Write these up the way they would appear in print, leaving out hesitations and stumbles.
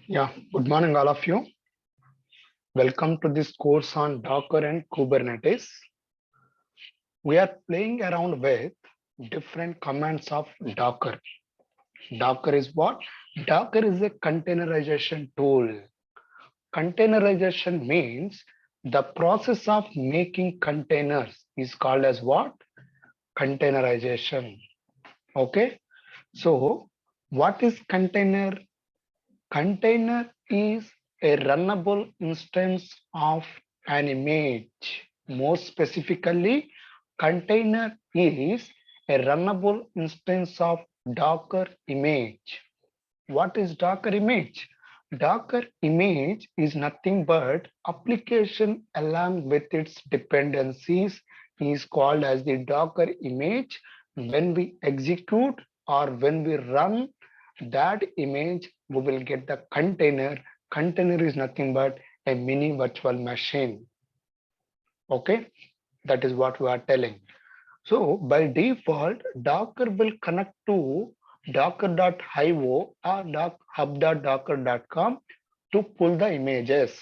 Yeah, good morning, all of you. Welcome to this course on Docker and Kubernetes. We are playing around with different commands of Docker. Docker is what? Docker is a containerization tool. Containerization means the process of making containers is called as what? Containerization. Okay. So, what is container? Container is a runnable instance of an image. More specifically, container is a runnable instance of Docker image. What is Docker image? Docker image is nothing but application along with its dependencies is called as the Docker image. When we execute or when we run that image, we will get the container. Container is nothing but a mini virtual machine. Okay, that is what we are telling. So by default, Docker will connect to docker.io or hub.docker.com to pull the images.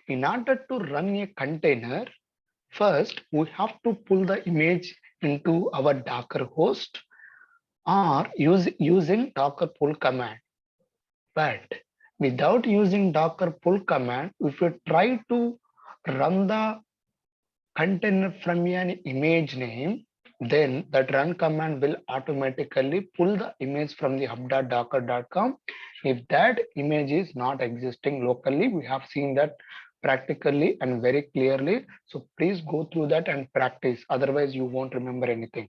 In order to run a container, first we have to pull the image into our Docker host or using Docker pull command. But without using Docker pull command, if you try to run the container from an image name, then that run command will automatically pull the image from the hub.docker.com. If that image is not existing locally, we have seen that practically and very clearly. So please go through that and practice. Otherwise, you won't remember anything.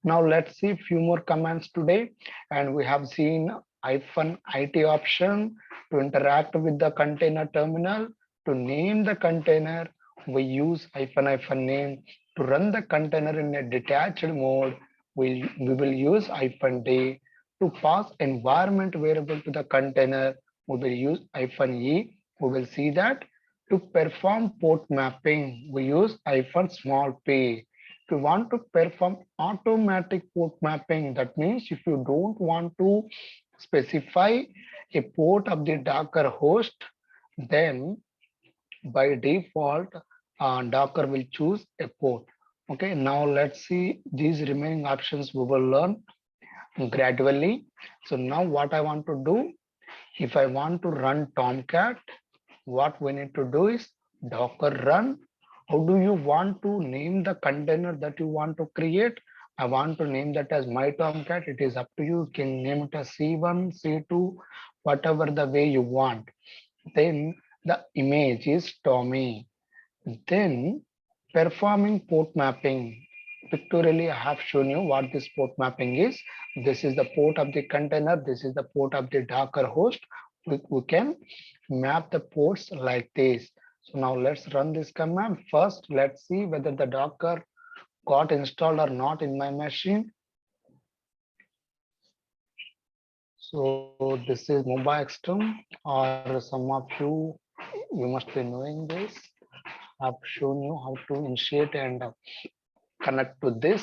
Now let's see a few more commands today. And we have seen -it option to interact with the container terminal, to name the container. We use -name to run the container in a detached mode. We will use -d to pass environment variable to the container. We will use -e. We will see that to perform port mapping. We use -small p. If you want to perform automatic port mapping, that means if you don't want to specify a port of the Docker host, then by default, Docker will choose a port. Okay, now let's see these remaining options we will learn gradually. So now what I want to do, if I want to run Tomcat, what we need to do is Docker run. How do you want to name the container that you want to create? I want to name that as my Tomcat. It is up to you. You can name it as C1, C2, whatever the way you want. Then the image is Tommy. Then performing port mapping. Pictorially, I have shown you what this port mapping is. This is the port of the container. This is the port of the Docker host. We can map the ports like this. So now let's run this command. First, let's see whether the Docker got installed or not in my machine. So this is mobile extreme, or some of you must be knowing this. I've shown you how to initiate and connect to this.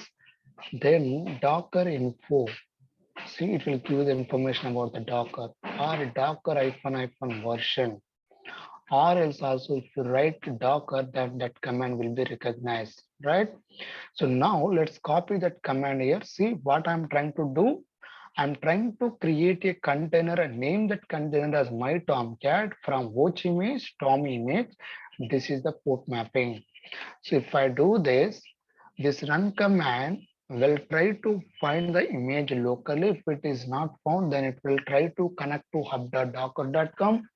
Then Docker info. See, it will give you the information about the Docker or Docker version. Or else also if you write Docker, that command will be recognized, right? So now let's copy that command here. See what I'm trying to do. I'm trying to create a container and name that container as my Tomcat from watch image, Tom image. This is the port mapping. So if I do this run command will try to find the image locally. If it is not found, then it will try to connect to hub.docker.com.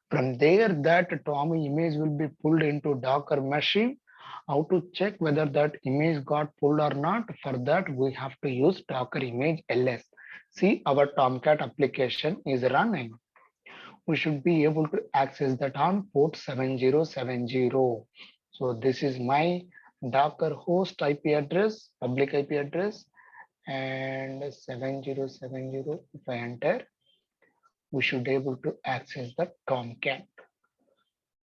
From there, that Tommy image will be pulled into Docker machine. How to check whether that image got pulled or not? For that, we have to use Docker image ls. See, our Tomcat application is running. We should be able to access that on port 7070. So this is my Docker host IP address, public IP address, and 7070. If I enter, we should be able to access the Tomcat.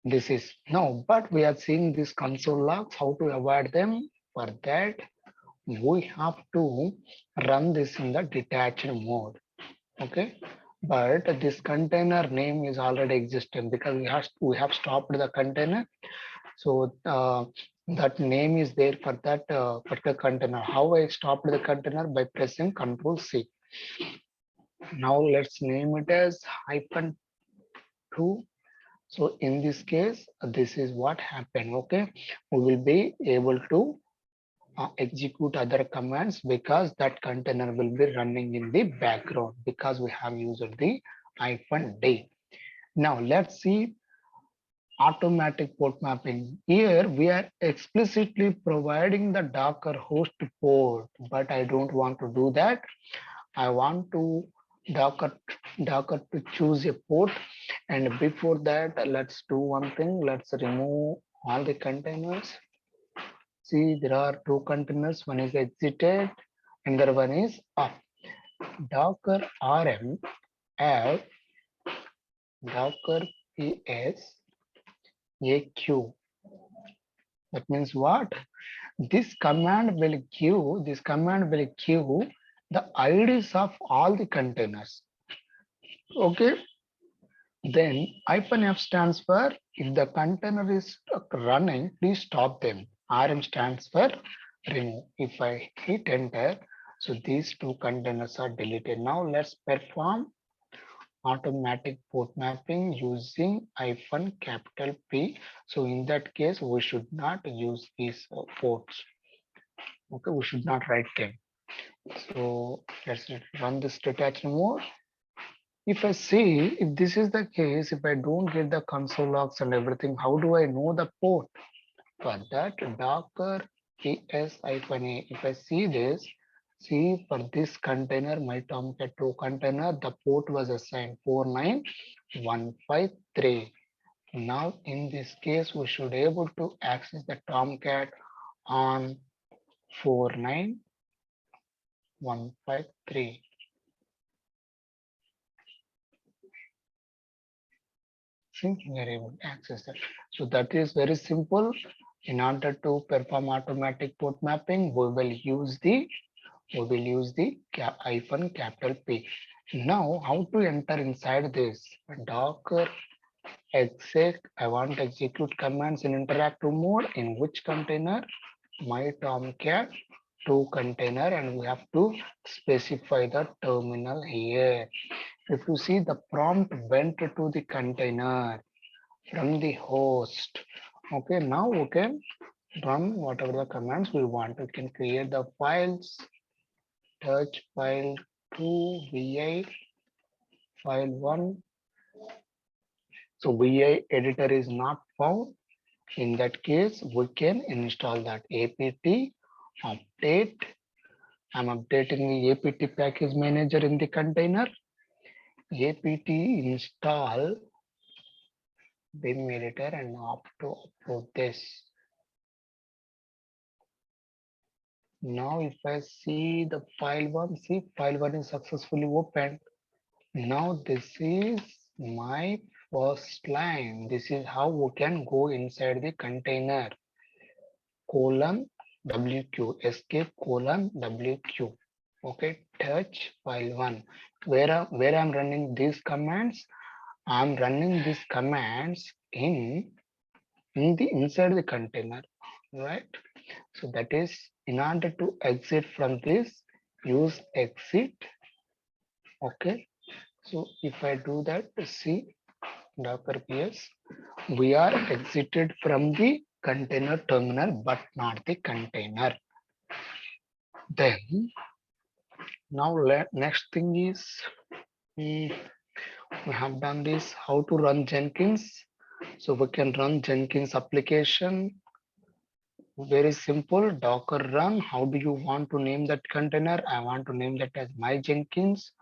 This is no, but we are seeing these console logs, how to avoid them. For that, we have to run this in the detached mode. Okay, but this container name is already existent because we have stopped the container. So that name is there for that particular container. How I stopped the container? By pressing Control C. Now let's name it as -2. So in this case, this is what happened. Okay, we will be able to execute other commands because that container will be running in the background because we have used the -d. Now let's see automatic port mapping. Here we are explicitly providing the Docker host port, but I don't want to do that. I want to Docker to choose a port, and before that, let's do one thing. Let's remove all the containers. See, there are two containers. One is exited, and the other one is up. Docker rm add Docker ps aq. That means what? This command will give the IDs of all the containers. Okay. Then -f stands for if the container is running, please stop them. RM stands for remove. If I hit enter, so these two containers are deleted. Now let's perform automatic port mapping using -P. So in that case, we should not use these ports. Okay, we should not write them. So let's run this detach mode. If I see if this is the case, if I don't get the console logs and everything, how do I know the port? For that, Docker ps-a. If I see this, see for this container, my Tomcat2 container, the port was assigned 49153. Now in this case, we should able to access the Tomcat on 49153. We are able to access that. So that is very simple. In order to perform automatic port mapping, we will use the -P. Now, how to enter inside this? Docker exec. I want to execute commands in interactive mode. In which container? My Tomcat 2 container, and we have to specify the terminal here. If you see, the prompt went to the container from the host. Okay, now we can run whatever the commands we want. We can create the files, touch file 2, vi file 1. So vi editor is not found. In that case, we can install that apt update. I'm updating the apt package manager in the container. Apt install bin editor and opt to upload this. Now if I see the file 1, see file 1 is successfully opened. Now this is my first line. This is how we can go inside the container. :wq escape :wq. Okay, touch file 1. Where I'm running these commands? I'm running these commands in the inside the container, right? So that is in order to exit from this, use exit. Okay. So if I do that, see Docker ps, we are exited from the container terminal, but not the container. Then now next thing is we have done this, how to run Jenkins. So we can run Jenkins application. Very simple, Docker run. How do you want to name that container? I want to name that as my Jenkins,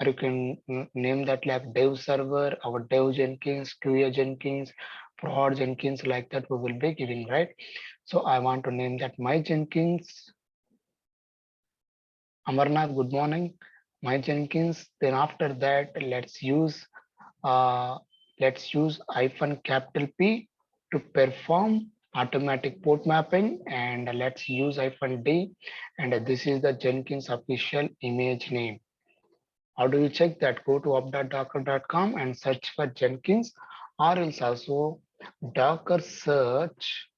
or you can name that like dev server, our dev Jenkins, QA Jenkins, prod Jenkins, like that we will be giving, right? So I want to name that my Jenkins. Amarnath, good morning. My Jenkins. Then after that, let's use -P to perform automatic port mapping, and let's use -D, and this is the Jenkins official image name. How do you check that? Go to up.docker.com and search for Jenkins, or else also Docker search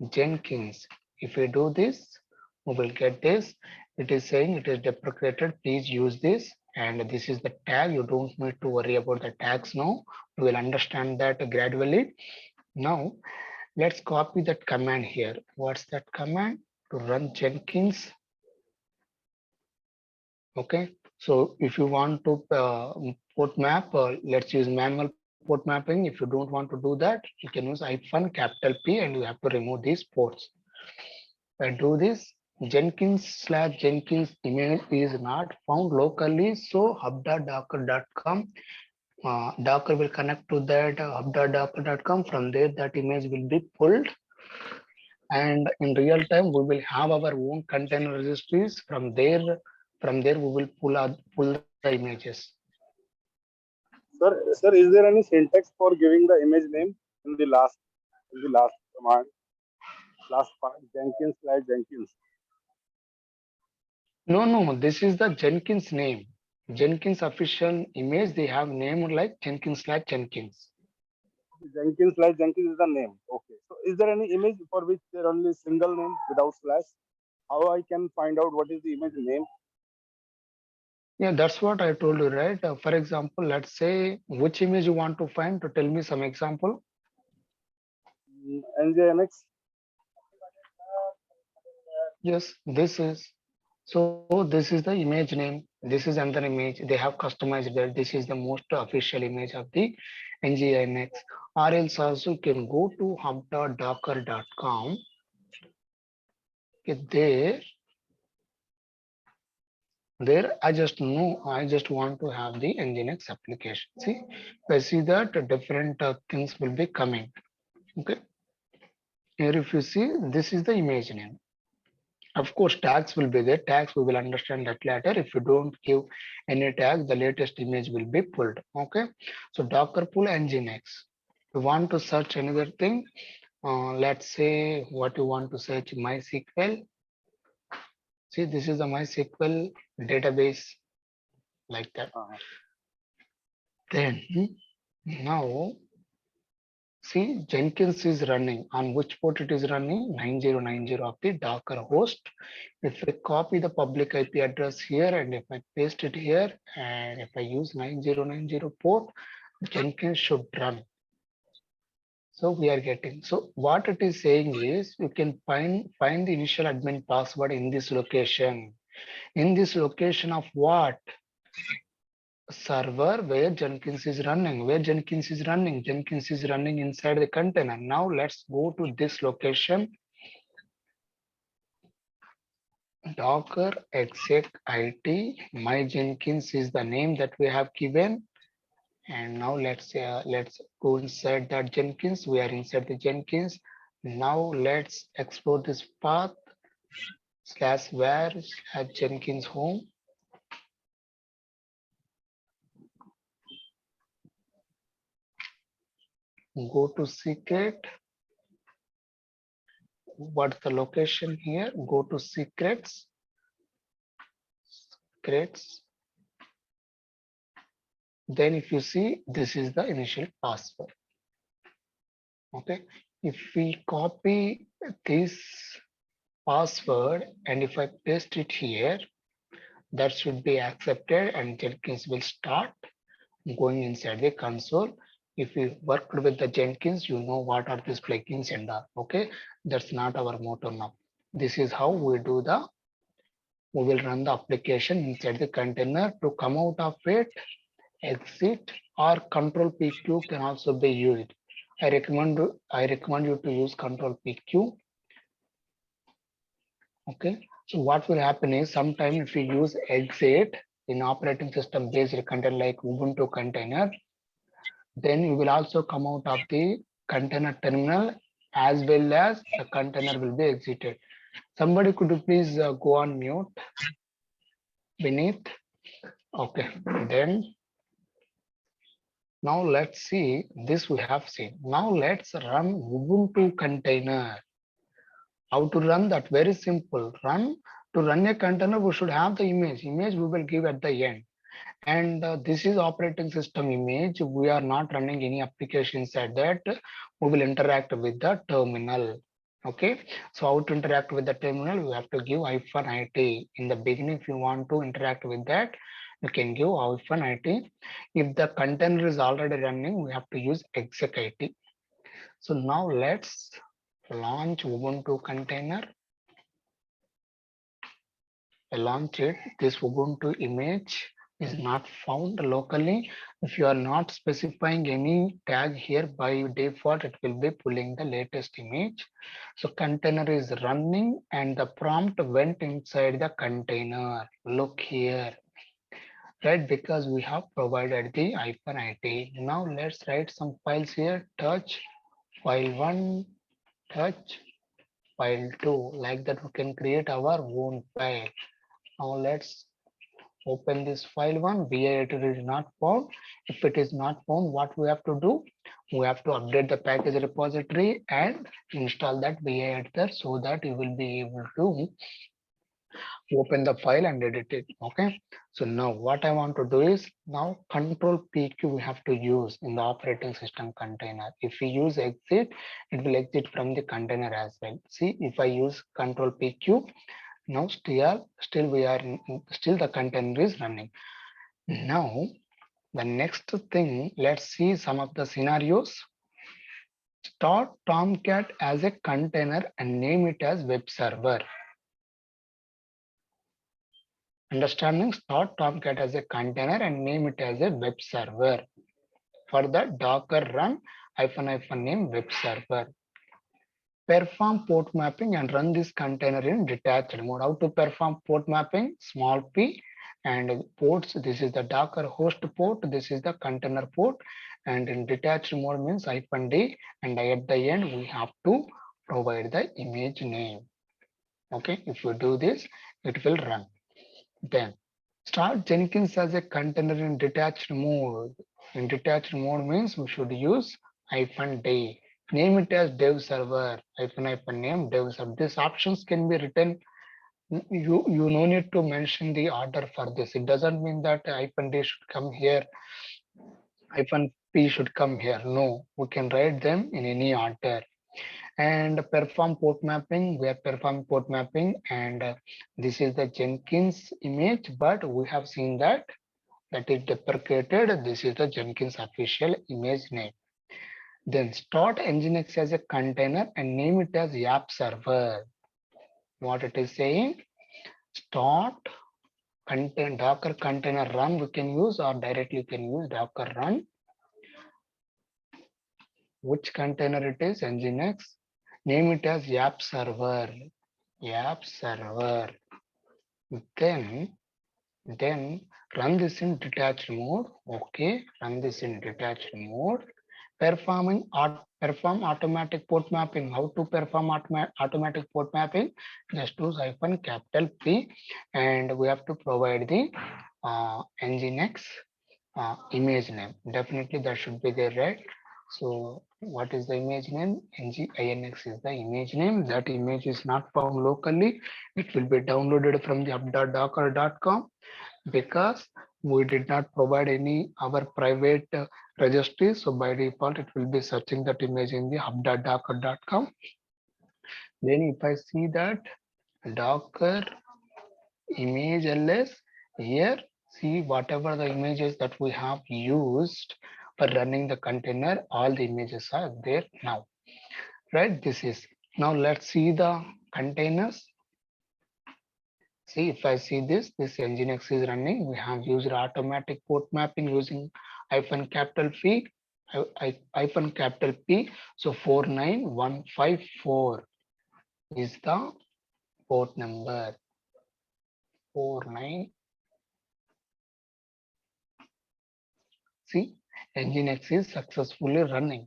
Jenkins. If we do this, we will get this. It is saying it is deprecated. Please use this. And this is the tag. You don't need to worry about the tags now. You will understand that gradually. Now, let's copy that command here. What's that command? To run Jenkins. Okay. So if you want to port map, let's use manual port mapping. If you don't want to do that, you can use -P and you have to remove these ports. I do this. Jenkins/Jenkins image is not found locally, so hub.docker.com Docker will connect to that hub.docker.com. From there, that image will be pulled, and in real time, we will have our own container registries. From there, we will pull the images. Sir, is there any syntax for giving the image name in the last command, last part, Jenkins/Jenkins? No. This is the Jenkins name. Jenkins official image. They have name like Jenkins/Jenkins. Jenkins/Jenkins is the name. Okay. So is there any image for which there only single name without slash? How I can find out what is the image name? Yeah, that's what I told you, right? For example, let's say which image you want to find. To tell me some example. Nginx. Yes, this is. So this is the image name. This is another image. They have customized that. This is the most official image of the Nginx. Or else also you can go to hub.docker.com. There I just want to have the Nginx application. See, I see that different things will be coming. Okay. Here if you see, this is the image name. Of course, tags will be there. Tags, we will understand that later. If you don't give any tag, the latest image will be pulled. Okay. So Docker pull Nginx. You want to search another thing. Let's say what you want to search MySQL. See, this is the MySQL database like that. Then now see Jenkins is running. On which port it is running? 9090 of the Docker host. If I copy the public IP address here and if I paste it here and if I use 9090 port, Jenkins should run. So we are getting. So what it is saying is you can find the initial admin password in this location. In this location of what? Server where Jenkins is running. Where Jenkins is running? Jenkins is running inside the container. Now let's go to this location. Docker exec it. My Jenkins is the name that we have given. And now let's go inside that Jenkins. We are inside the Jenkins. Now let's explore this path /var /Jenkins home. Go to secret. What's the location here? Go to secrets. Then if you see, this is the initial password. Okay. If we copy this password and if I paste it here, that should be accepted and Jenkins will start going inside the console. If you worked with the Jenkins, you know what are these plugins and all. Okay, that's not our motto now. This is how we do we will run the application inside the container. To come out of it, exit or control PQ can also be used. I recommend you to use control PQ. Okay, so what will happen is sometimes if you use exit in operating system based container like Ubuntu Container, then you will also come out of the container terminal as well as the container will be exited. Somebody could you please go on mute beneath. Okay, then now let's see this we have seen. Now let's run Ubuntu Container. How to run that? Very simple. To run a container, we should have the image. Image we will give at the end. And this is operating system image. We are not running any application inside that. We will interact with the terminal. Okay, so how to interact with the terminal? We have to give -it in the beginning. If you want to interact with that, you can give -it. If the container is already running, we have to use exec-it. So now let's launch Ubuntu container. I launch it. This Ubuntu image is not found locally. If you are not specifying any tag here, by default it will be pulling the latest image. So container is running and the prompt went inside the container. Look here, right? Because we have provided the -it. Now let's write some files here. Touch file1, touch file2. Like that we can create our own file. Now let's open this file one. byAnjireddy is not found. If it is not found, what we have to do? We have to update the package repository and install that byAnjireddy so that you will be able to open the file and edit it. Okay. So now what I want to do is now control PQ we have to use in the operating system container. If we use exit, it will exit from the container as well. See, if I use control PQ, now still we are still the container is running. Now the next thing, let's see some of the scenarios. Start Tomcat as a container and name it as web server. Understanding? Start Tomcat as a container and name it as a web server. For the Docker run -- name web server. Perform port mapping and run this container in detached mode. How to perform port mapping? Small p and ports. This is the Docker host port. This is the container port. And in detached mode means -d. And at the end, we have to provide the image name. Okay, if you do this, it will run. Then start Jenkins as a container in detached mode. In detached mode means we should use -d. Name it as dev server -- name dev server. These options can be written. You no need to mention the order for this. It doesn't mean that -d should come here, -p should come here. No, we can write them in any order. And perform port mapping. We are performing port mapping, and this is the Jenkins image, but we have seen that is deprecated. This is the Jenkins official image name. Then start Nginx as a container and name it as app server. What it is saying? Start contain Docker container run we can use, or directly you can use Docker run. Which container it is? Nginx. Name it as app server. App server. Then run this in detached mode. Okay, run this in detached mode. Perform automatic port mapping. How to perform automatic port mapping? Just use -P, and we have to provide the Nginx image name. Definitely that should be there, right? So what is the image name? Nginx is the image name. That image is not found locally. It will be downloaded from the hub.docker.com, because we did not provide any our private registry. So by default, it will be searching that image in the hub.docker.com. Then if I see that Docker image ls here, see whatever the images that we have used for running the container, all the images are there now, right? This is now let's see the containers. See, if I see this Nginx is running. We have used automatic port mapping using -P, -P. So 49154 is the port number. 49. See, Nginx is successfully running.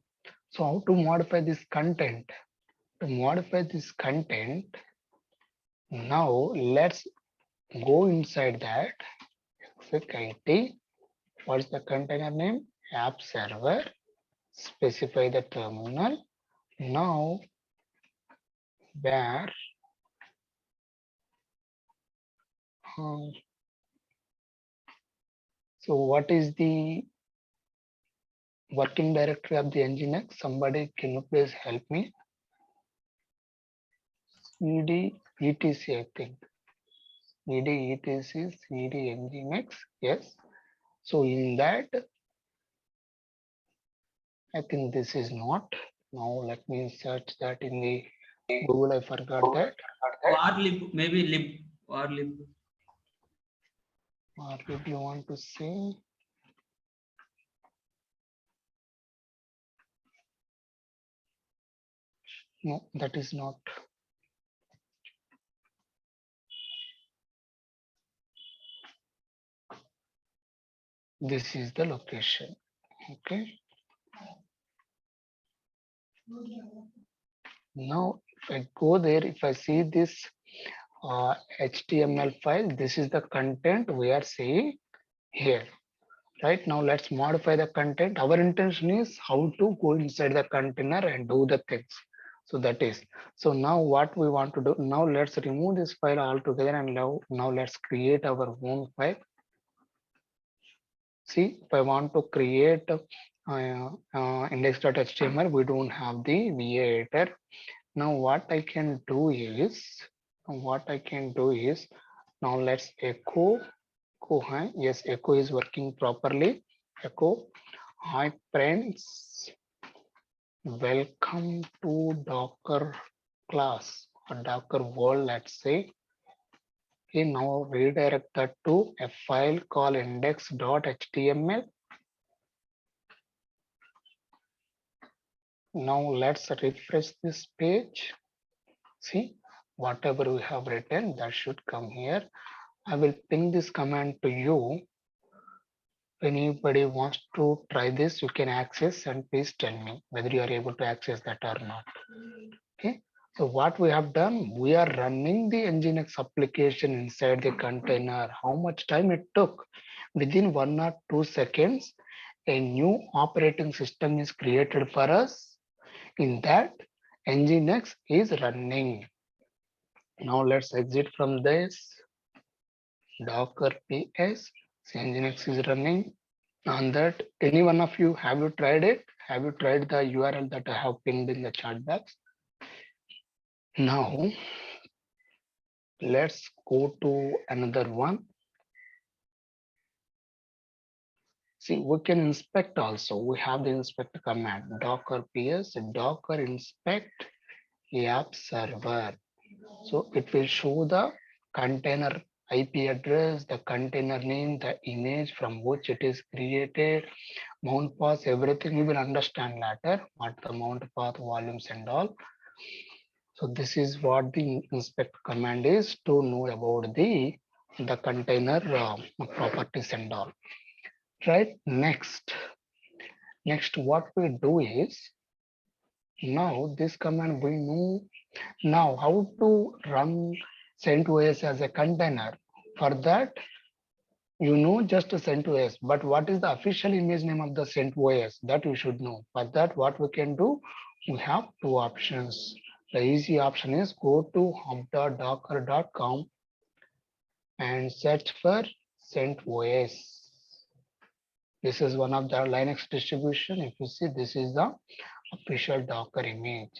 So how to modify this content? To modify this content, now let's go inside that. exec-it. What's the container name? App server. Specify the terminal. Now where So what is the working directory of the Nginx? Somebody can you please help me? cd etc, I think. cd etc cd Nginx. Yes. So in that, I think this is not. Now let me search that in the Google. I forgot that. Or lib, maybe lib or lib. Or if you want to say, no, that is not. This is the location. Okay. Now, if I go there, if I see this HTML file, this is the content we are seeing here. Right now, let's modify the content. Our intention is how to go inside the container and do the things. So that is. So now what we want to do, now let's remove this file altogether and now let's create our own file. See, if I want to create index.html, we don't have the VA editor. Now what I can do is, now let's echo hi. Yes, echo is working properly. Echo hi friends, welcome to Docker class or Docker world, let's say. Okay, now redirect that to a file called index.html. Now let's refresh this page. See, whatever we have written, that should come here. I will ping this command to you. If anybody wants to try this, you can access and please tell me whether you are able to access that or not. Okay. So what we have done, we are running the Nginx application inside the container. How much time it took? Within 1 or 2 seconds, a new operating system is created for us. In that, Nginx is running. Now let's exit from this. Docker ps. Nginx is running. On that, any one of you, have you tried it? Have you tried the URL that I have pinged in the chat box? Now, let's go to another one. See, we can inspect also. We have the inspect command, docker ps, docker inspect app server. So it will show the container IP address, the container name, the image from which it is created, mount path, everything you will understand later, what the mount path, volumes and all. So this is what the inspect command is to know about the container properties and all. Right, next what we do is, now this command we know now how to run CentOS as a container. For that, you know just CentOS, but what is the official image name of the CentOS, that you should know. For that, what we can do, we have two options. The easy option is go to hub.docker.com and search for CentOS. This is one of the Linux distribution. If you see, this is the official Docker image.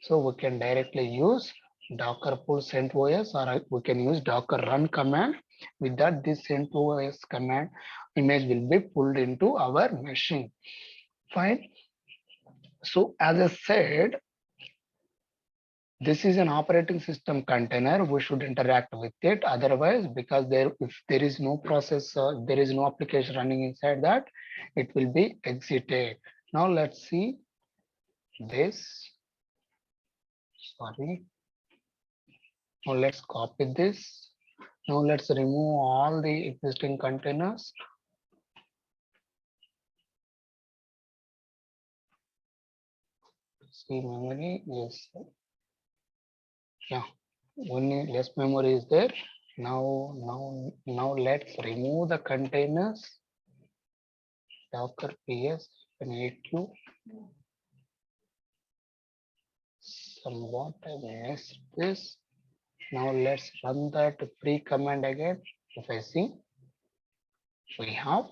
So we can directly use Docker pull CentOS, or we can use Docker run command. With that, this CentOS command image will be pulled into our machine. Fine. So as I said, this is an operating system container. We should interact with it. Otherwise, because if there is no process, there is no application running inside that, it will be exited. Now let's see this. Sorry. Now let's copy this. Now let's remove all the existing containers. See memory, yes. Yeah, only less memory is there. Now let's remove the containers. Docker ps and AQ. Somewhat I missed this. Now let's run that free command again. If I see, we have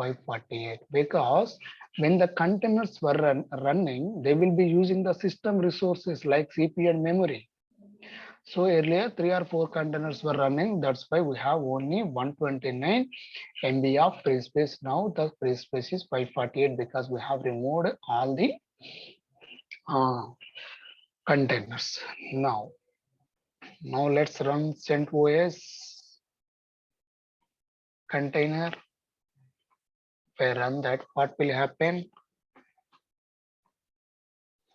548 because when the containers were running, they will be using the system resources like CPU and memory. So earlier 3 or 4 containers were running. That's why we have only 129 MB of free space. Now the free space is 548 because we have removed all the containers. Now let's run CentOS container. If I run that, what will happen?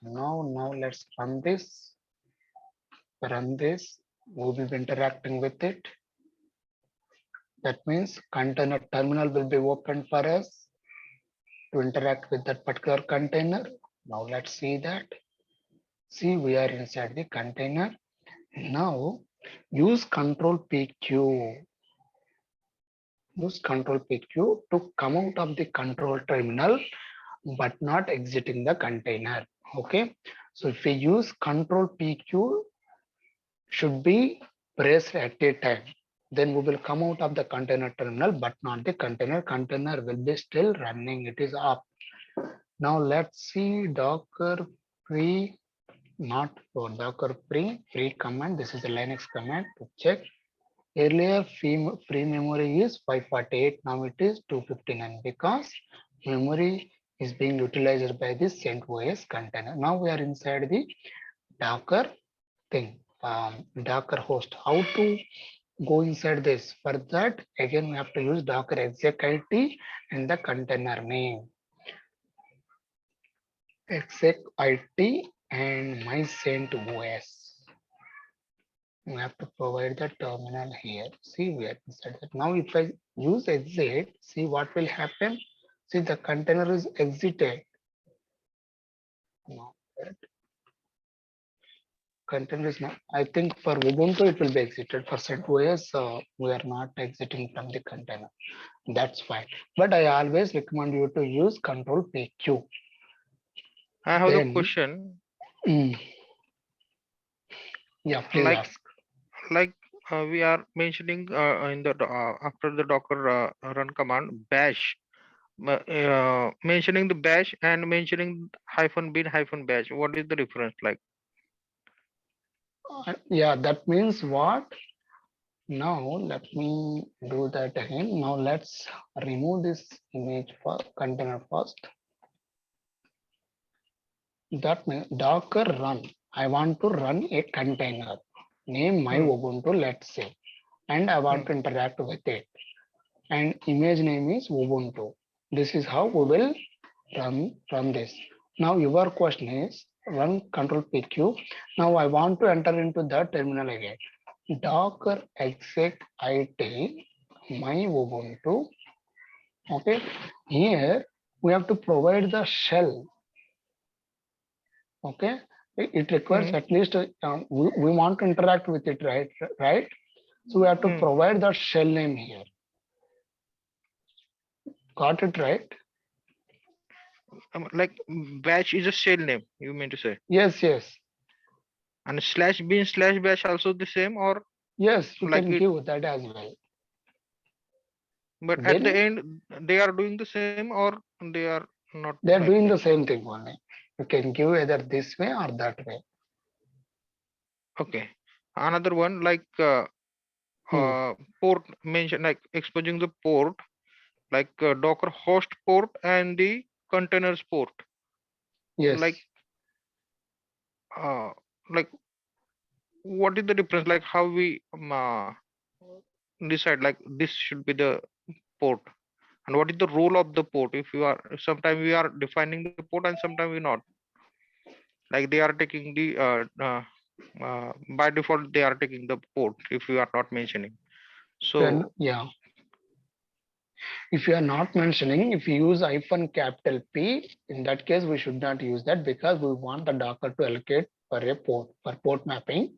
Now let's run this. Run this. We will be interacting with it. That means container terminal will be open for us to interact with that particular container. Now let's see that. See, we are inside the container. Now use Control PQ. Use Control PQ to come out of the control terminal, but not exiting the container. Okay. So if we use Control PQ, should be pressed at a time. Then we will come out of the container terminal, but not the container. Container will be still running. It is up. Now let's see Docker free, not for Docker free command. This is a Linux command to check. Earlier free memory is 548. Now it is 259 because memory is being utilized by this CentOS container. Now we are inside the Docker thing, Docker host. How to go inside this? For that, again, we have to use Docker exec IT and the container name. Exec IT and my CentOS. We have to provide the terminal here. See, we are inside that. Now, if I use exit, see what will happen. See, the container is exited. Now, container is not. I think for Ubuntu it will be exited. For CentOS, we are not exiting from the container. That's fine. But I always recommend you to use Control PQ. I have a question. Yeah, please ask. Like we are mentioning in the after the Docker run command bash, mentioning the bash and mentioning -bin -bash. What is the difference like? Yeah, that means what? Now let me do that again. Now let's remove this image for container first. That means Docker run. I want to run a container. Name my Ubuntu, let's say, and I want to interact with it. And image name is Ubuntu. This is how we will run this. Now your question is run Control PQ. Now I want to enter into the terminal again. Docker exec IT my Ubuntu. Okay, here we have to provide the shell. Okay, it requires at least we want to interact with it, right? So we have to provide the shell name here. Got it right? Like bash is a shell name, you mean to say? Yes. And /bin/bash also the same, or? Yes, you like can give that as well. But then, at the end, they are doing the same, or they are not? They are doing the same thing only. You can give either this way or that way. Okay. Another one, like port mention, like exposing the port, like Docker host port and the containers port. Yes. Like what is the difference? Like how we decide like this should be the port, and what is the role of the port? If you are sometimes we are defining the port and sometimes we not. Like they are taking the by default they are taking the port if you are not mentioning. So yeah, if you are not mentioning, if you use -P, in that case we should not use that because we want the Docker to allocate for a port, for port mapping.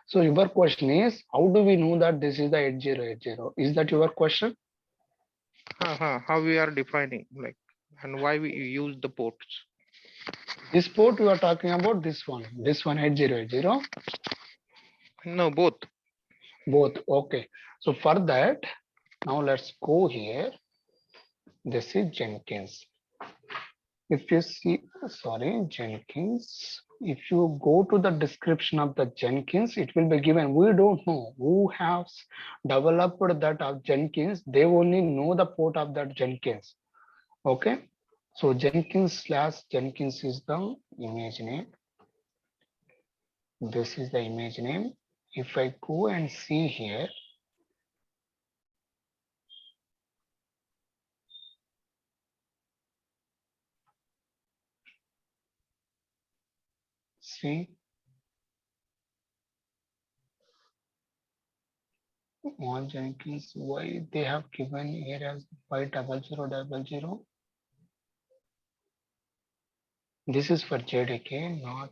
So your question is, how do we know that this is the 8080? Is that your question? How we are defining, like, and why we use the ports? This port you are talking about, this one 8080? No, both. Both. Okay. So for that, now let's go here. This is Jenkins. If you see, sorry, Jenkins, if you go to the description of the Jenkins, it will be given. We don't know who has developed that of Jenkins. They only know the port of that Jenkins. Okay. So Jenkins is the image name. This is the image name. If I go and see here, see, on Jenkins, why they have given here as 50000. This is for JDK, not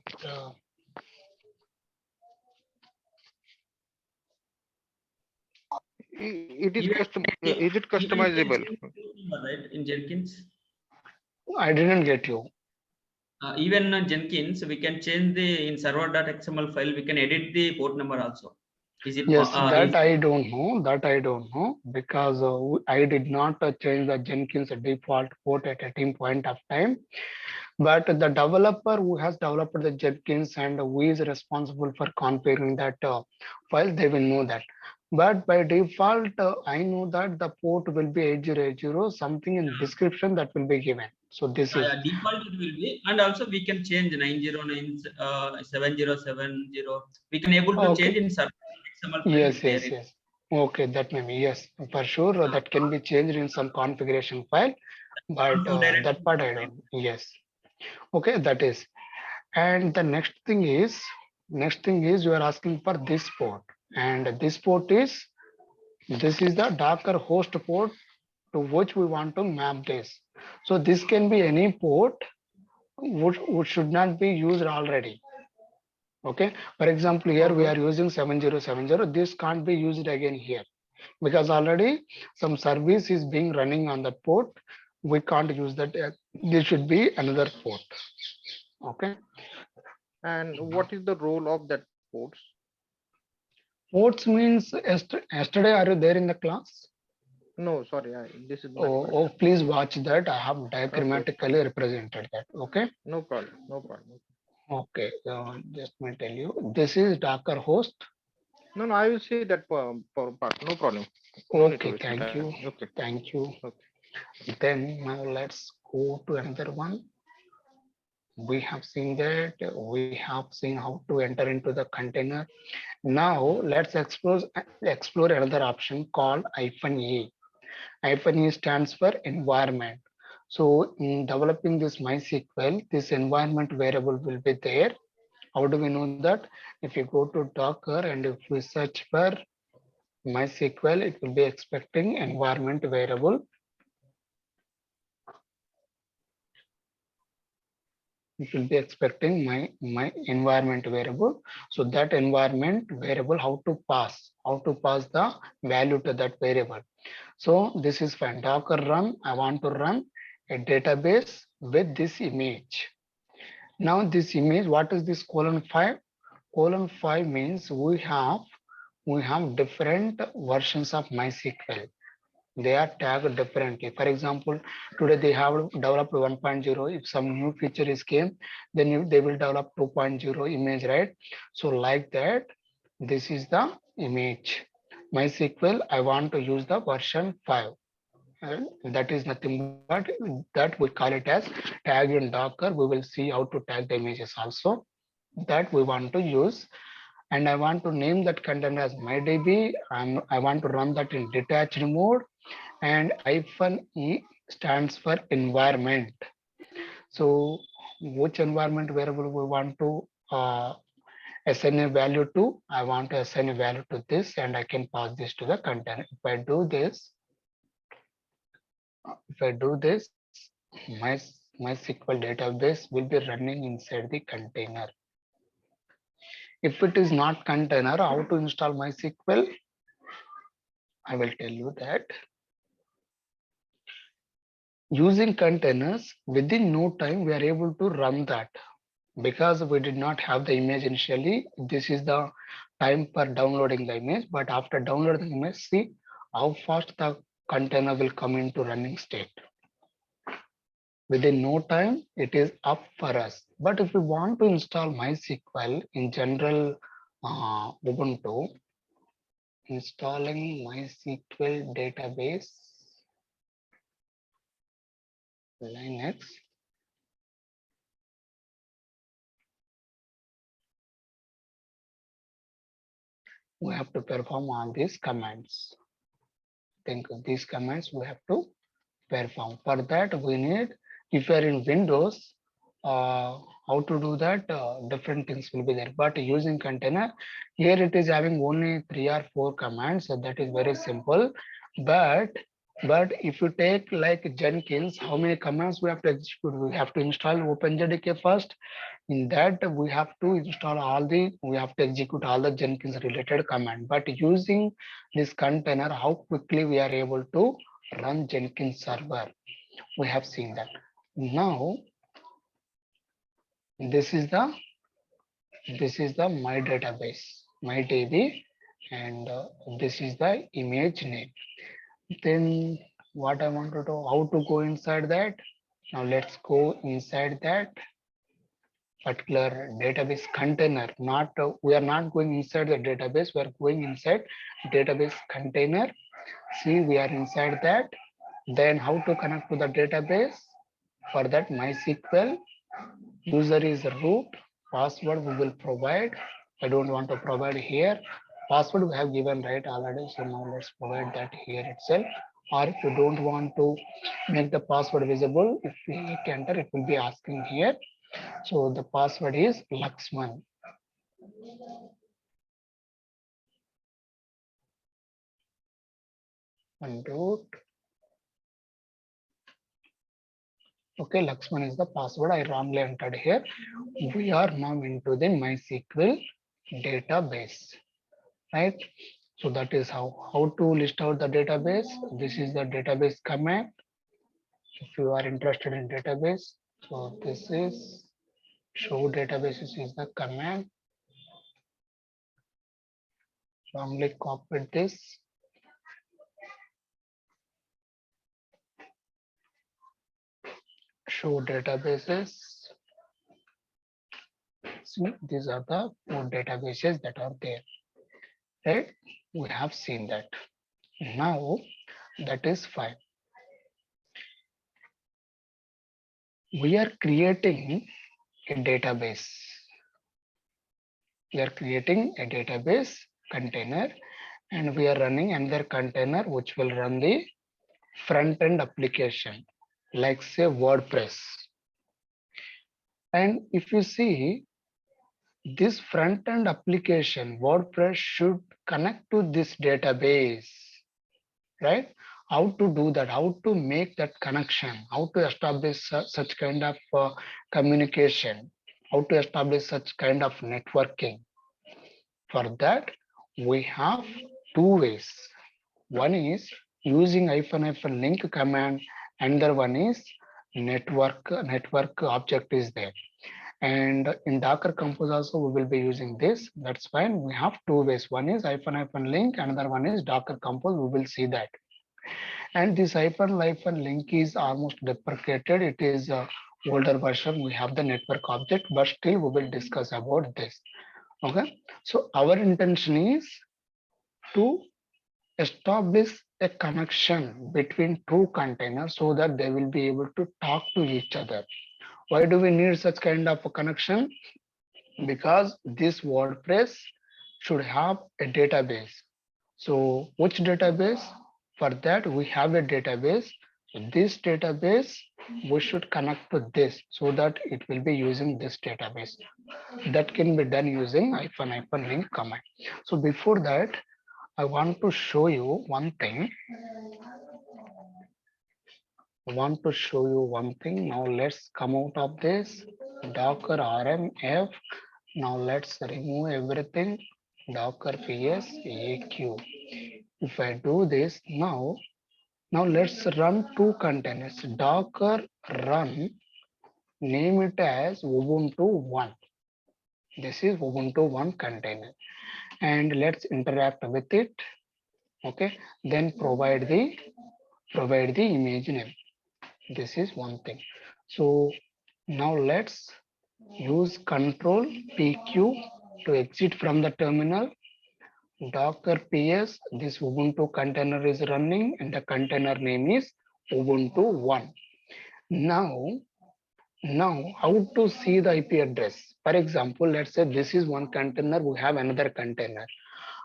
It is Even custom. even Is it we can customizable? change the number, right, in Jenkins. I didn't get you. Even Jenkins, we can change the in server.xml file. We can edit the port number also. Is it? Yes, that I don't know. That I don't know because I did not change the Jenkins default port at any point of time. But the developer who has developed the Jenkins and who is responsible for configuring that file, they will know that. But by default, I know that the port will be 8080, something in description that will be given. So this is Default it will be, and also we can change 909 7070. We can able to change okay. in server XML file Yes, is there. yes, yes. Okay, that may be yes, for sure. That can be changed in some configuration file, but To direct. that part I don't. Yes. Okay, that is. And the next thing is you are asking for this port, and this is the Docker host port to which we want to map this. So this can be any port which should not be used already. Okay, for example, here we are using 7070. This can't be used again here because already some service is being running on that port. We can't use that. This should be another port. Okay. And what is the role of that ports? Ports means yesterday, are you there in the class? No, sorry, this is my Oh, first. oh, please watch that. I have Okay, diagrammatically represented that. Okay. no problem, no problem. Okay. Just let me tell you. This is Docker host. No, no, I will see that part. No problem. No need to Okay. waste my Thank time. you. Okay, Thank you. okay. Then now let's go to another one. We have seen that. We have seen how to enter into the container. Now let's explore another option called -e. -e stands for environment. So in developing this MySQL, this environment variable will be there. How do we know that? If you go to Docker and if we search for MySQL, it will be expecting environment variable. It will be expecting my environment variable. So that environment variable, how to pass the value to that variable. So this is fine. Docker run. I want to run a database with this image. Now this image, what is this :5? :5 means we have different versions of MySQL. They are tagged differently. For example, today they have developed 1.0. If some new feature is came, then they will develop 2.0 image, right? So like that, this is the image. MySQL, I want to use the version 5. And that is nothing but that we call it as tag in Docker. We will see how to tag the images also that we want to use. And I want to name that container as mydb. I want to run that in detached mode, and -e stands for environment. So which environment variable we want to assign a value to? I want to assign a value to this, and I can pass this to the container. If I do this, my MySQL database will be running inside the container. If it is not container, how to install MySQL? I will tell you that. Using containers, within no time, we are able to run that because we did not have the image initially. This is the time for downloading the image, but after downloading the image, see how fast the container will come into running state. Within no time, it is up for us. But if we want to install MySQL in general Ubuntu, installing MySQL database, Linux, we have to perform all these commands. Think of these commands we have to perform. For that, we need, if you are in Windows, how to do that, different things will be there. But using container, here it is having only 3 or 4 commands, so that is very simple. But if you take like Jenkins, how many commands we have to execute? We have to install OpenJDK first. In that, we have to install we have to execute all the Jenkins related command. But using this container, how quickly we are able to run Jenkins server, we have seen that. Now this is the my database, my DB, and this is the image name. Then what I want to do, how to go inside that. Now let's go inside that particular database container. Not we are not going inside the database, we are going inside database container. See, we are inside that. Then how to connect to the database? For that, MySQL user is root, password we will provide. I don't want to provide here. Password we have given right already, so now let's provide that here itself. Or if you don't want to make the password visible, if we hit enter, it will be asking here. So the password is Laxman. And root. Okay, Laxman is the password I wrongly entered here. We are now into the MySQL database, right? So that is how to list out the database. This is the database command. If you are interested in database, so this is show databases is the command. Wrongly copied this. Show databases. See, these are the 4 databases that are there, right? We have seen that. Now that is fine. We are creating a database. We are creating a database container, and we are running another container which will run the front end application, like say WordPress. And if you see this front end application, WordPress should connect to this database, right? How to do that, how to make that connection, how to establish such kind of communication, how to establish such kind of networking. For that, we have 2 ways. One is using -link command, another one is network object is there. And in Docker Compose also we will be using this. That's fine. We have 2 ways. One is -link, another one is Docker Compose. We will see that. And this -link is almost deprecated. It is a older version. We have the network object, but still we will discuss about this. Okay. So our intention is to establish a connection between 2 containers so that they will be able to talk to each other. Why do we need such kind of a connection? Because this WordPress should have a database. So which database? For that we have a database. So this database we should connect to this so that it will be using this database. That can be done using -link command. So before that, I want to show you one thing. Now let's come out of this Docker RMF. Now let's remove everything. Docker ps aq. If I do this now let's run 2 containers. Docker run, name it as Ubuntu 1. This is Ubuntu 1 container, and let's interact with it. Okay, then provide the image name. This is one thing. So now let's use control PQ to exit from the terminal. Docker PS, this Ubuntu container is running and the container name is Ubuntu 1. Now how to see the IP address? For example, let's say this is one container, we have another container.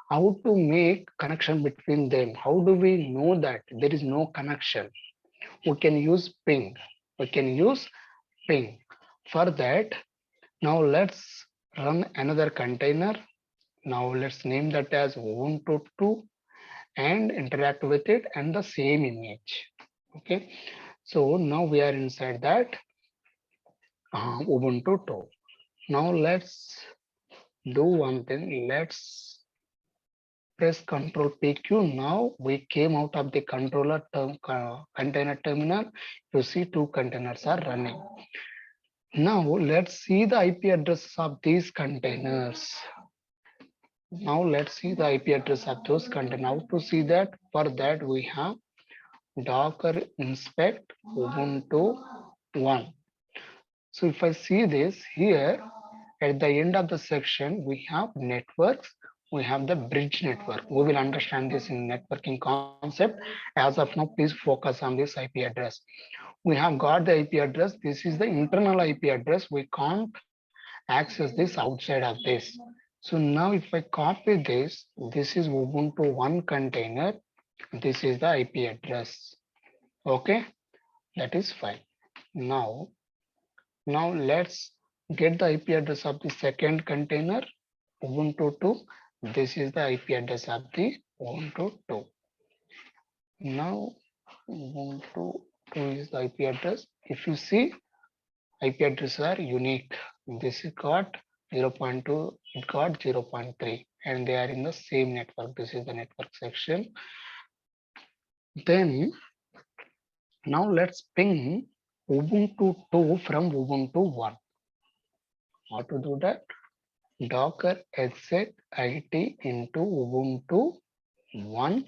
How to make connection between them? How do we know that there is no connection? We can use ping. We can use ping. For that, now let's run another container. Now let's name that as Ubuntu 2 and interact with it and the same image. Okay, so now we are inside that Ubuntu 2. Now let's do one thing. Let's press Control PQ. Now we came out of the controller container terminal. You see two containers are running. Now let's see the IP addresses of these containers. Now let's see the IP address of those containers. How to see that? For that we have Docker inspect Ubuntu 1. So if I see this here, at the end of the section, we have networks, we have the bridge network. We will understand this in networking concept. As of now, please focus on this IP address. We have got the IP address. This is the internal IP address. We can't access this outside of this. So now if I copy this, this is Ubuntu 1 container. This is the IP address. Okay, that is fine. Now let's get the IP address of the second container, Ubuntu 2. This is the IP address of the Ubuntu 2. Now Ubuntu 2 is the IP address. If you see, IP addresses are unique. This is got 0.2, it got 0.3, and they are in the same network. This is the network section. Then now let's ping Ubuntu 2 from Ubuntu 1. How to do that? Docker exec it into Ubuntu 1.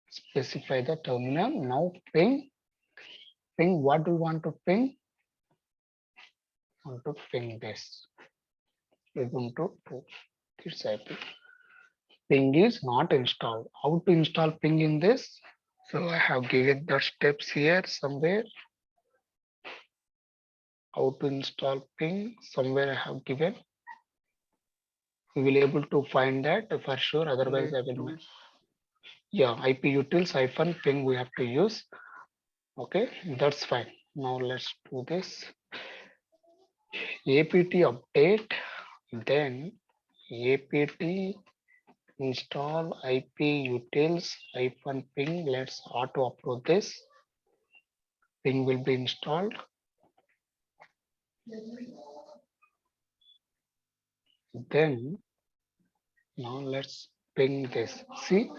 Specify the terminal. Now ping what do we want to ping? I want to ping this Ubuntu 2. It's IP. Ping is not installed. How to install ping in this? So I have given the steps here somewhere. How to install ping? Somewhere I have given. We will able to find that for sure. Otherwise, I will miss. Yeah, IP utils -ping we have to use. Okay, that's fine. Now let's do this. apt update, then apt install IP utils -ping. Let's auto upload this. Ping will be installed. Then now let's ping this. See,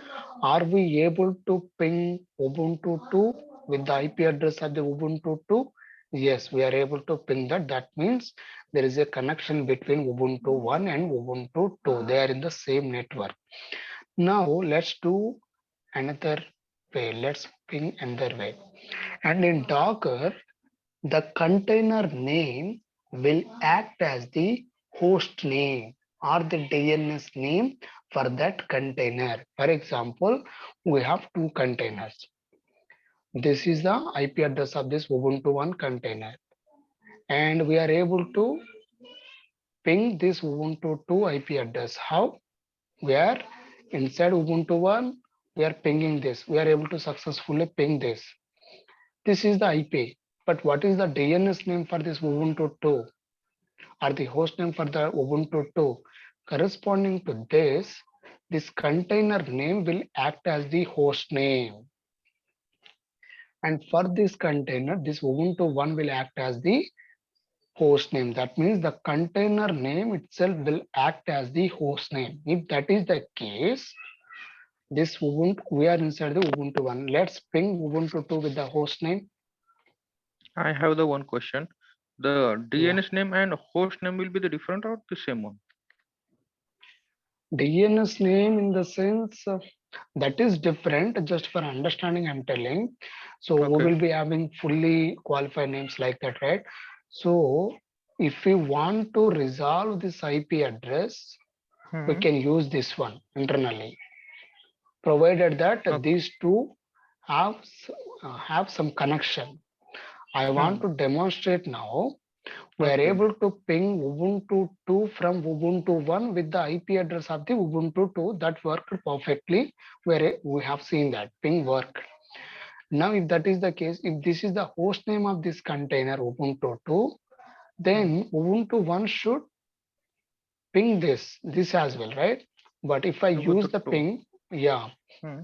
are we able to ping Ubuntu 2 with the IP address of the Ubuntu 2? Yes, we are able to ping that. That means there is a connection between Ubuntu 1 and Ubuntu 2. They are in the same network. Now let's do another way. Let's ping another way. And in Docker, the container name will act as the host name or the DNS name for that container. For example, we have two containers. This is the IP address of this Ubuntu 1 container. And we are able to ping this Ubuntu 2 IP address. How? We are inside Ubuntu 1, we are pinging this. We are able to successfully ping this. This is the IP. But what is the DNS name for this Ubuntu 2 or the host name for the Ubuntu 2? Corresponding to this container name will act as the host name. And for this container, this Ubuntu 1 will act as the host name. That means the container name itself will act as the host name. If that is the case, this Ubuntu, we are inside the Ubuntu 1. Let's ping Ubuntu 2 with the host name. I have the one question. The DNS name and host name will be the different or the same one? DNS name in the sense of, That is different. Just for understanding, I'm telling. So we Okay. will be having fully qualified names like that, right? So if we want to resolve this IP address, we Hmm. can use this one internally, provided that Okay. these two have have some connection. I want Hmm. to demonstrate now. We are Okay. able to ping Ubuntu 2 from Ubuntu 1 with the IP address of the Ubuntu 2. That worked perfectly. Where we have seen that ping worked. Now, if that is the case, if this is the host name of this container Ubuntu 2, Hmm. then Ubuntu 1 should ping this as well, right? But if I use Ubuntu the 2. ping, yeah, Hmm.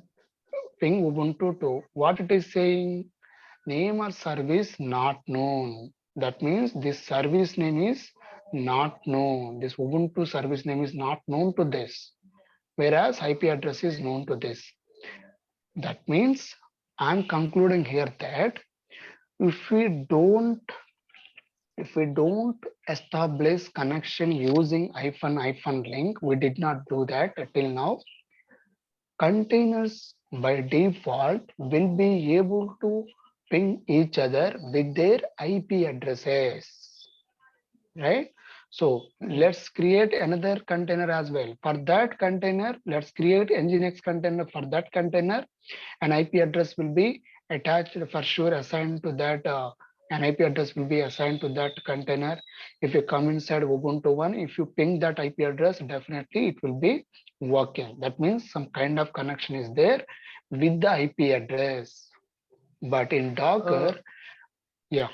ping Ubuntu 2, what it is saying, name or service not known. That means this service name is not known. This Ubuntu service name is not known to this, whereas IP address is known to this. That means I'm concluding here that if we don't if we don't establish connection using hyphen link, we did not do that till now. Containers by default will be able to ping each other with their IP addresses, right? So Hmm. let's create another container as well. For that container, let's create Nginx container for that container. An IP address will be attached for sure, assigned to that. An IP address will be assigned to that container. If you come inside Ubuntu one, if you ping that IP address, definitely it will be working. That means some kind of connection is there with the IP address. But in Uh, Docker, yeah,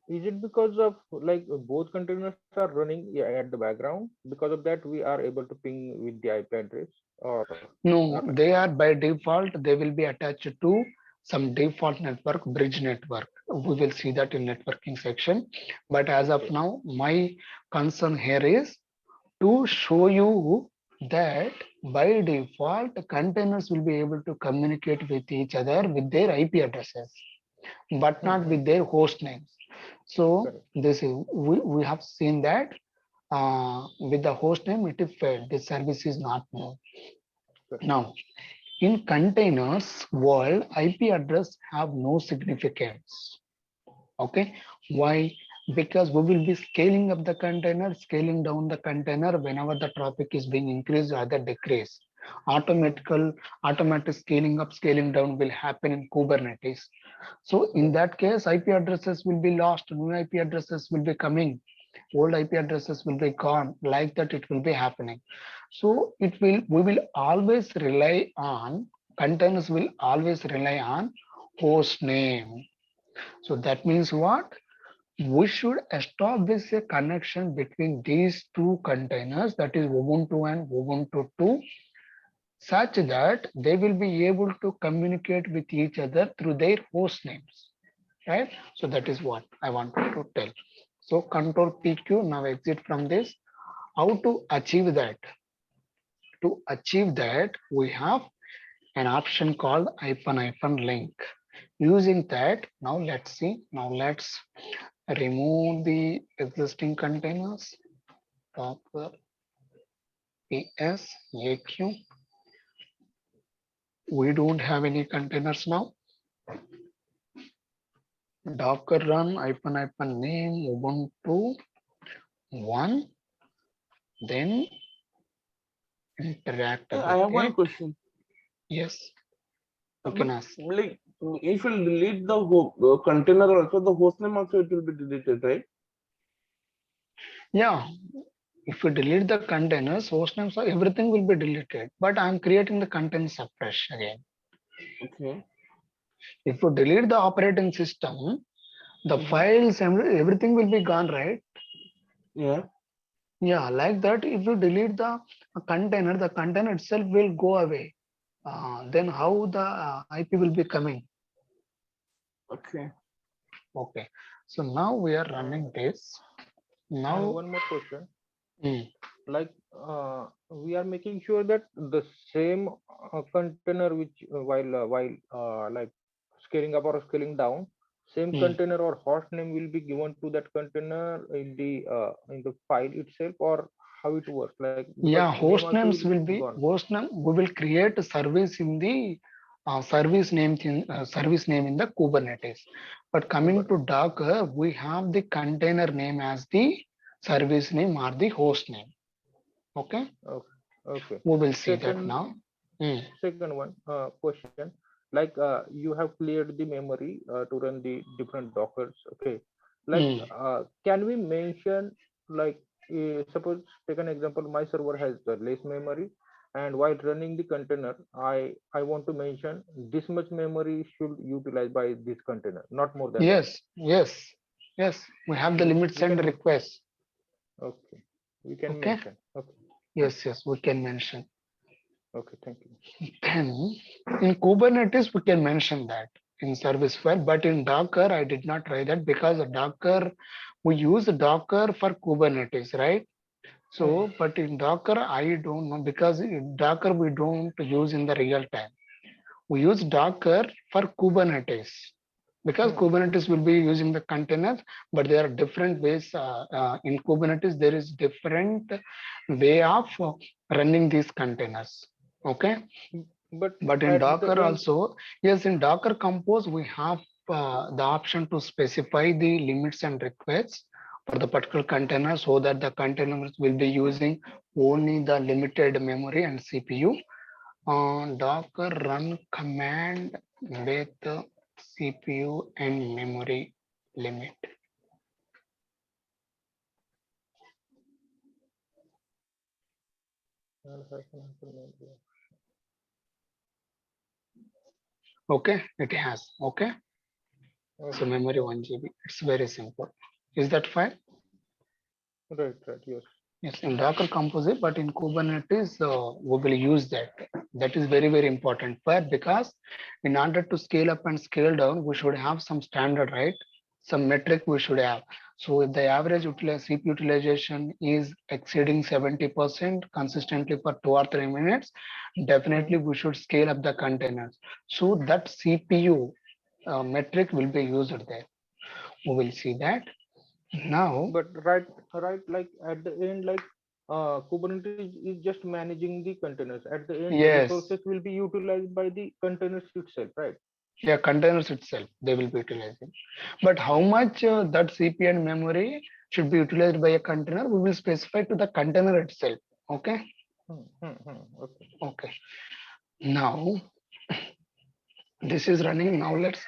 is it because of like both containers are running at the background? Because of that, we are able to ping with the IP address, or not no, like that? they are by default, they will be attached to some default network, bridge network. We will see that in networking section. But as of Okay. now, my concern here is to show you that by default containers will be able to communicate with each other with their IP addresses, but not Hmm. with their host names. So Correct. this is we have seen that with the host name it is failed. This service is not known. Correct. Now in containers world, IP address have no significance. Okay, why? Because we will be scaling up the container, scaling down the container whenever the traffic is being increased or the decrease. Hmm. Automatic scaling up, scaling down will happen in Kubernetes. So in Right. that case, IP addresses will be lost, new IP addresses will be coming, old IP addresses will be gone. Like that, it will be happening. So we will always rely on containers will always rely on host name. So that means what? We should establish a connection between these two containers, that is Ubuntu and Ubuntu 2, such that they will be able to communicate with each other through their host names, right? So that is what I wanted to tell. So control PQ, now exit from this. How to achieve that? To achieve that, we have an option called hyphen link. Using that, now let's see. Now let's remove the existing containers. Docker ps aq. We don't have any containers now. Docker run hyphen name Ubuntu one. Then interact I with have one it. question. Yes, you can But ask. like, if you delete the container also, the host name also it will be deleted, right? Yeah, if you delete the containers, host names, everything will be deleted. But I'm creating the containers afresh again. Okay. If you delete the operating system, the Mm-hmm. files, everything will be gone, right? Yeah. Yeah, like that, if you delete the container itself will go away. Then how the IP will be coming? Okay. Okay. So now we are Uh, running this. I have Now, one more question. mm, Like, we are making sure that the same container which like scaling up or scaling down, same mm. container or host name will be given to that container in the file itself, or how it works? Like because Yeah, name host also names will will be be gone. host name. We will create a service in the service name in the Kubernetes. But coming to Kubernetes. Docker, we have the container name as the service name or the host name. Okay, Okay. Okay. we will see that Second, now. Hmm. second one question. Like you have cleared the memory to run the different Dockers. Okay. Like Hmm. can we mention like suppose take an example, my server has the less memory, and while running the container, I want to mention this much memory should utilize by this container, not more than that. Yes, yes, yes. We have the limits We and can requests. okay. We can Okay. mention. Okay. Okay. Yes, yes, we can mention. Okay. Thank you. Then in Kubernetes, we can mention that in service file, but in Docker, I did not try that because Docker, we use Docker for Kubernetes, right? Hmm. So, but in Docker, I don't know because in Docker, we don't use in the real time. We use Docker for Kubernetes because Hmm. Kubernetes will be using the containers, but there are different ways. In Kubernetes, there is different way of running these containers. Okay, But but in at the Docker end, also, yes, in Docker Compose, we have the option to specify the limits and requests for the particular container so that the containers will be using only the limited memory and CPU. Docker run command with CPU and memory limit. Okay, it has. Okay, so okay. memory 1 GB. It's very simple. Is that fine? Right, right, yes. Yes, in Docker Compose, but in Kubernetes, we will use that. That is very, very important. Why? Because in order to scale up and scale down, we should have some standard, right? Some metric we should have. So if the average CPU utilization is exceeding 70% consistently for 2 or 3 minutes, definitely Hmm. we should scale up the containers. So that CPU metric will be used there. We will see that. Now, But right, right, like at the end, like Kubernetes is just managing the containers. At the end, yes. resources will be utilized by the containers itself, right? Yeah, containers itself, they will be utilizing. But how much that CPU and memory should be utilized by a container, we will specify to the container itself. Okay. Okay. Okay. Now this is running. Now let's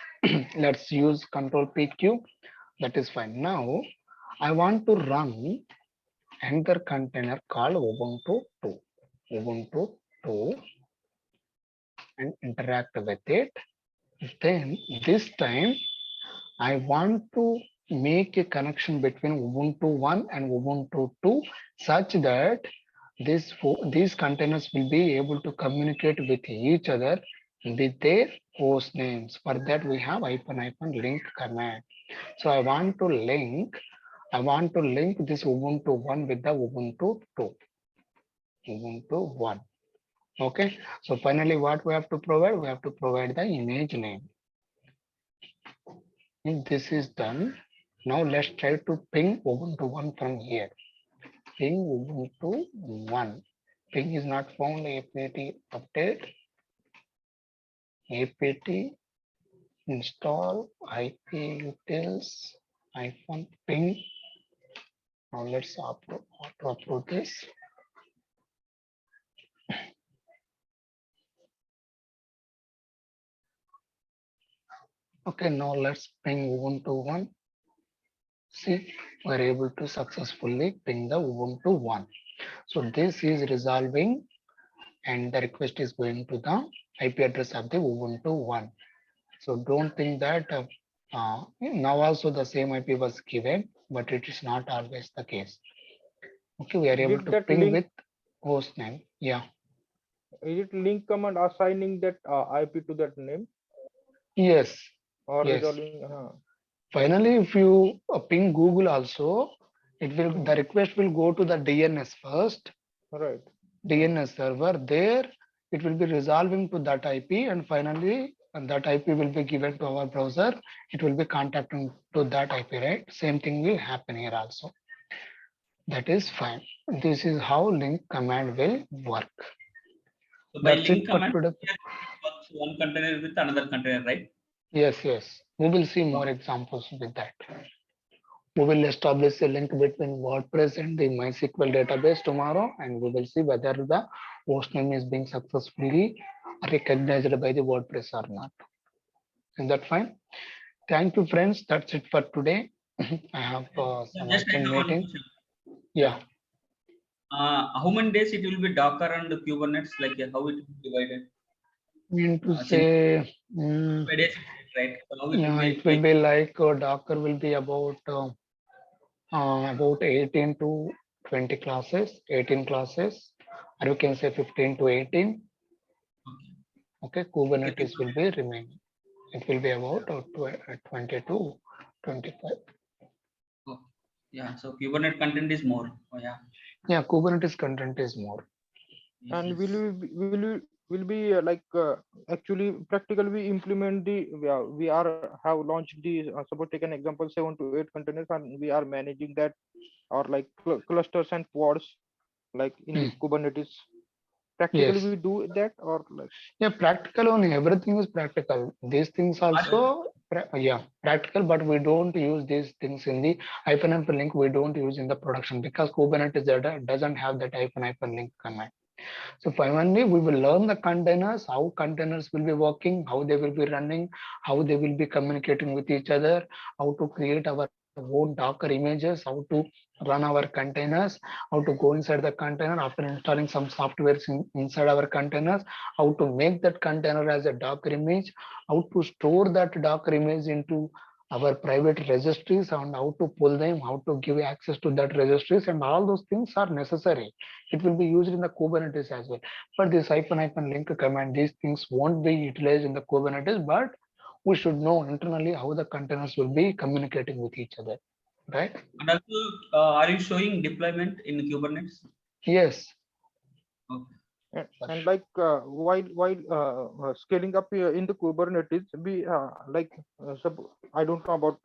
let's use control PQ. That is fine. Now I want to run another container called Ubuntu 2. Ubuntu 2 and interact with it. Then this time I want to make a connection between Ubuntu 1 and Ubuntu 2 such that these containers will be able to communicate with each other with their host names. For that we have ---- link command. So I want to link this Ubuntu 1 with the Ubuntu 2. Ubuntu 1. Okay. So finally what we have to provide? We have to provide the image name. If this is done, now let's try to ping Ubuntu 1 from here. Ping Ubuntu 1. Ping is not found. apt update. apt install ip utils -ping. Now let's upload this. Okay, now let's ping Ubuntu 1. See, we're able to successfully ping the Ubuntu 1. So this is resolving and the request is going to the IP address of the Ubuntu 1. So don't think that now also the same IP was given, but it is not always the case. Okay, we are able Did to that ping link, with host name. Yeah. is it link command assigning that IP to that name Yes. or Yes. resolving? Finally, if you ping Google also, it will Hmm. the request will go to the DNS first. Right. DNS server. There it will be resolving to that IP, and finally that IP will be given to our browser. It will be contacting to that IP, right? Same thing will happen here also. That is fine. This is how link command will work. So by That's link it for command, today. here works one container with another container, right? Yes, yes. We will see more examples with that. We will establish a link between WordPress and the MySQL database tomorrow, and we will see whether the host name is being successfully recognized by the WordPress or not. Is that fine? Thank you, friends. That's it for today. I have some Just I urgent have one meeting. question. Yeah. How many days it will be Docker and Kubernetes? Like how it will be divided? I mean to Since say, 5 days, right? So how it will yeah, be it will like? be like Docker will be about 18 to 20 classes, 18 classes, or you can say 15 to 18. Okay, Kubernetes will be remaining. It will be about 20 to 25. Oh, yeah. So Kubernetes content is more. Oh yeah. Yeah, Kubernetes content is more. Yes, And yes. will be actually practically we implement the we are have launched the suppose take an example 7 to 8 containers, and we are managing that, or like clusters and pods like in Hmm. the Kubernetes. Practically Yes. we do that, or like Yeah, practical only. Everything is practical. These things also, yeah, practical, but we don't use these things in the hyphen link. We don't use in the production because Kubernetes data doesn't have that hyphen link command. So finally, we will learn the containers, how containers will be working, how they will be running, how they will be communicating with each other, how to create our own Docker images, how to run our containers, how to go inside the container after installing some softwares inside our containers, how to make that container as a Docker image, how to store that Docker image into our private registries, and how to pull them, how to give access to that registries, and all those things are necessary. It will be used in the Kubernetes as well. But this hyphen link command, these things won't be utilized in the Kubernetes, but we should know internally how the containers will be communicating with each other, right? And also, are you showing deployment in Kubernetes? Yes. Okay. and like while scaling up in the Kubernetes, we I don't know about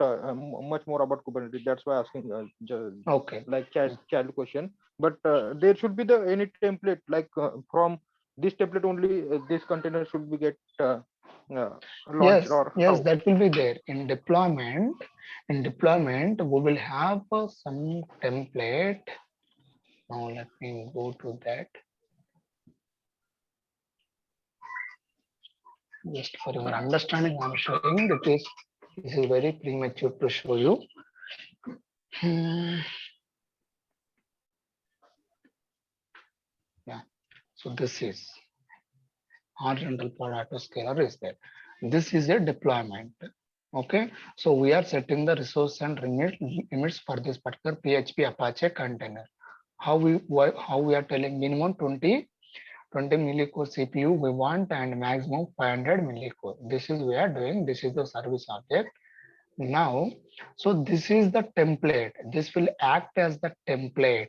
much more about Kubernetes. That's why asking Okay. like child question. But there should be the any template like from this template only this container should be get launched, Yes, or yes, how? that will be there in deployment. In deployment, we will have some template. Now let me go to that. Just for your understanding, I'm showing that this is very premature to show you. Yeah, so this is horizontal pod autoscaler is there. This is a deployment. Okay, so we are setting the resource and limits for this particular PHP Apache container. How we are telling minimum 20 millicore CPU we want and maximum 500 millicore. This is we are doing. This is the service object. Now, so this is the template. This will act as the template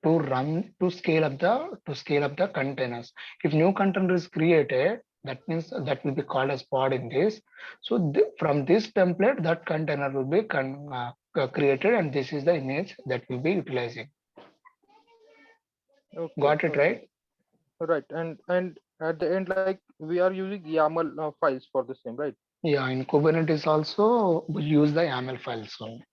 to run to scale up the containers. If new container is created, that means that will be called as pod in this. So from this template, that container will be created, and this is the image that will be utilizing. Okay, Got it right? right. And at the end, like we are using YAML files for the same, right? Yeah, in Kubernetes also we use the YAML files only.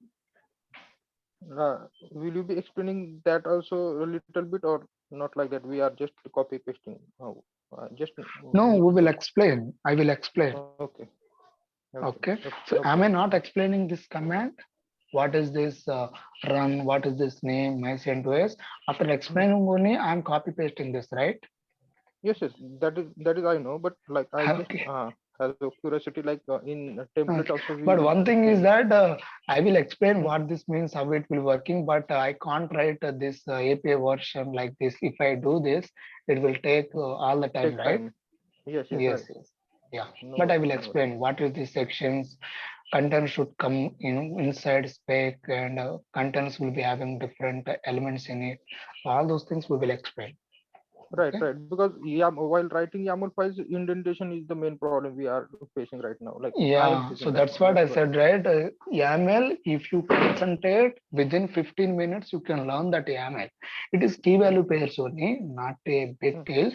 Will you be explaining that also a little bit, or not like that? We are just copy pasting. Just No, need we to will know. explain. I will explain. Okay, okay, Okay. okay, So no am I problem. not explaining this command? What is this run? What is this name? My CentOS. After explaining only, I am copy pasting this, right? Yes, yes, that is I know, but like I just Okay. have a curiosity, like in a template Okay. also But we one thing is can. that I will explain what this means, how it will working, but I can't write this API version like this. If I do this, it will take all the time, Take right? time. Yes, yes, Yes, right. yes. Yeah. No But I worries, will no worries. explain what is the sections. Content should come inside spec, and contents will be having different elements in it. All those things we will explain. Right, Okay. right. Because while writing YAML files, indentation is the main problem we are facing right now. Like I am Yeah, facing so right that's now. what I That's why. said, right? YAML, if you concentrate within 15 minutes, you can learn that YAML. It is key value pairs only, not a big Hmm. deal.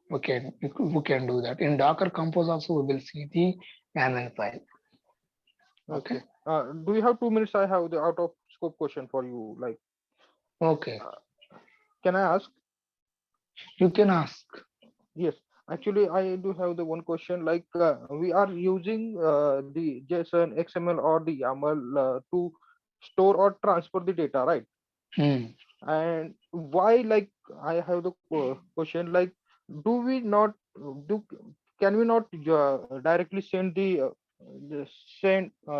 We can do that. In Docker Compose also, we will see the YAML file. Okay. Okay. Do you have 2 minutes? I have the out of scope question for you. Like, Okay. uh, can I ask? You can ask. Yes. Actually, I do have the one question. Like, we are using the JSON, XML, or the YAML to store or transfer the data, right? Hmm. And why, like, I have the question, like, do we not do can we not directly send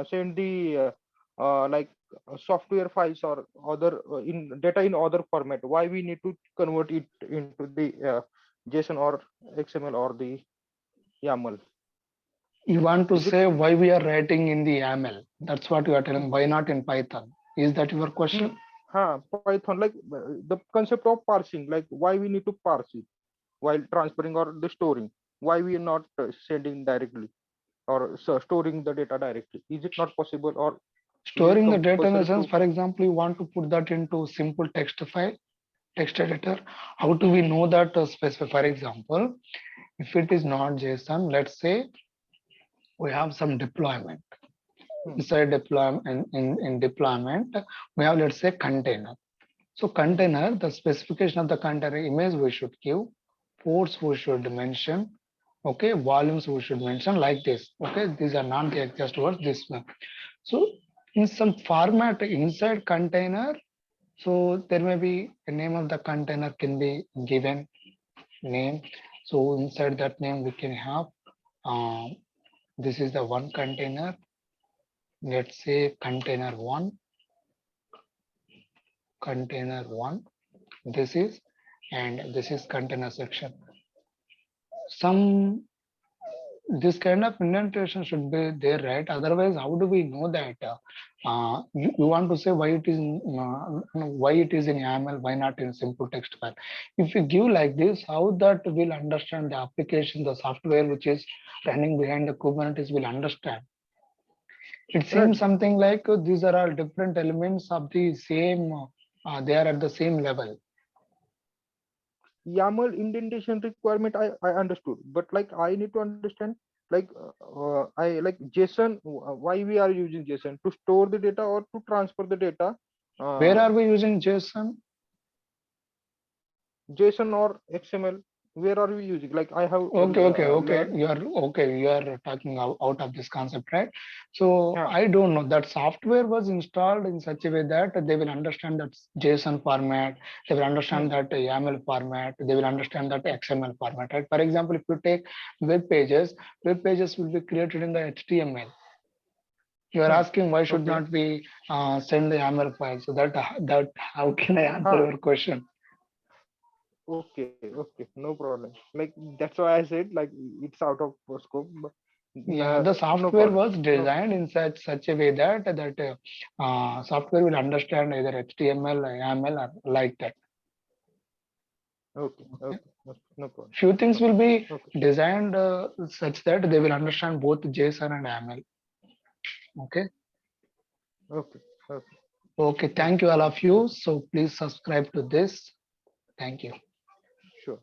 send the like software files or other in data in other format? Why we need to convert it into the JSON or XML or the YAML? You want to Is it say why we are writing in the YAML? That's what you are telling. Why not in Python? Is that your question? Python, like the concept of parsing, like why we need to parse it while transferring or the storing? Why we are not sending directly or storing the data directly? Is it not possible, or is it Storing the data in the compulsory sense, to? for example, you want to put that into simple text file, text editor. How do we know that specify? For example, if it is not JSON, let's say we have some deployment. Hmm, Inside deployment, in deployment, we have, let's say, container. So hmm, container, the specification of the container image we should give, ports we should mention, okay, volumes we should mention like this. Okay, these are not the exact words. This one. So in some format inside container, so there may be a name of the container can be given name. So inside that name we can have this is the one container. Let's say container one. This is, and this is container section. Some this kind of indentation should be there, right? Otherwise, how do we know that? You want to say why it is why it is in YAML, why not in simple text file? If you give like this, how that will understand the application, the software which is running behind the Kubernetes will understand. It right. seems something like these are all different elements of the same. They are at the same level. YAML indentation requirement, I understood, but like I need to understand, like I like JSON. Why we are using JSON to store the data or to transfer the data? Where Uh, are we using JSON? JSON or XML? Where are we using? Like I have Okay. learned. You are okay. You are talking out of this concept, right? So Yeah. I don't know that software was installed in such a way that they will understand that JSON format, they will Hmm, understand that YAML format, they will understand that hmm, XML format, right? For example, if you take web pages will be created in the HTML. You are hmm. asking why should Okay. not we send the YAML file? So that how can I answer Huh. your question? Okay. Okay. No problem. Like that's why I said like it's out of scope. But, Yeah, the no software problem. was No. designed in such a way that software will understand either HTML, YAML, or like that. Okay. Okay, Okay. Okay. No problem. few things will be Okay. designed such that they will understand both JSON and YAML. Okay. Okay. Okay. Okay. Okay. Thank you all Okay. of you. So please subscribe to this. Thank you. Sure.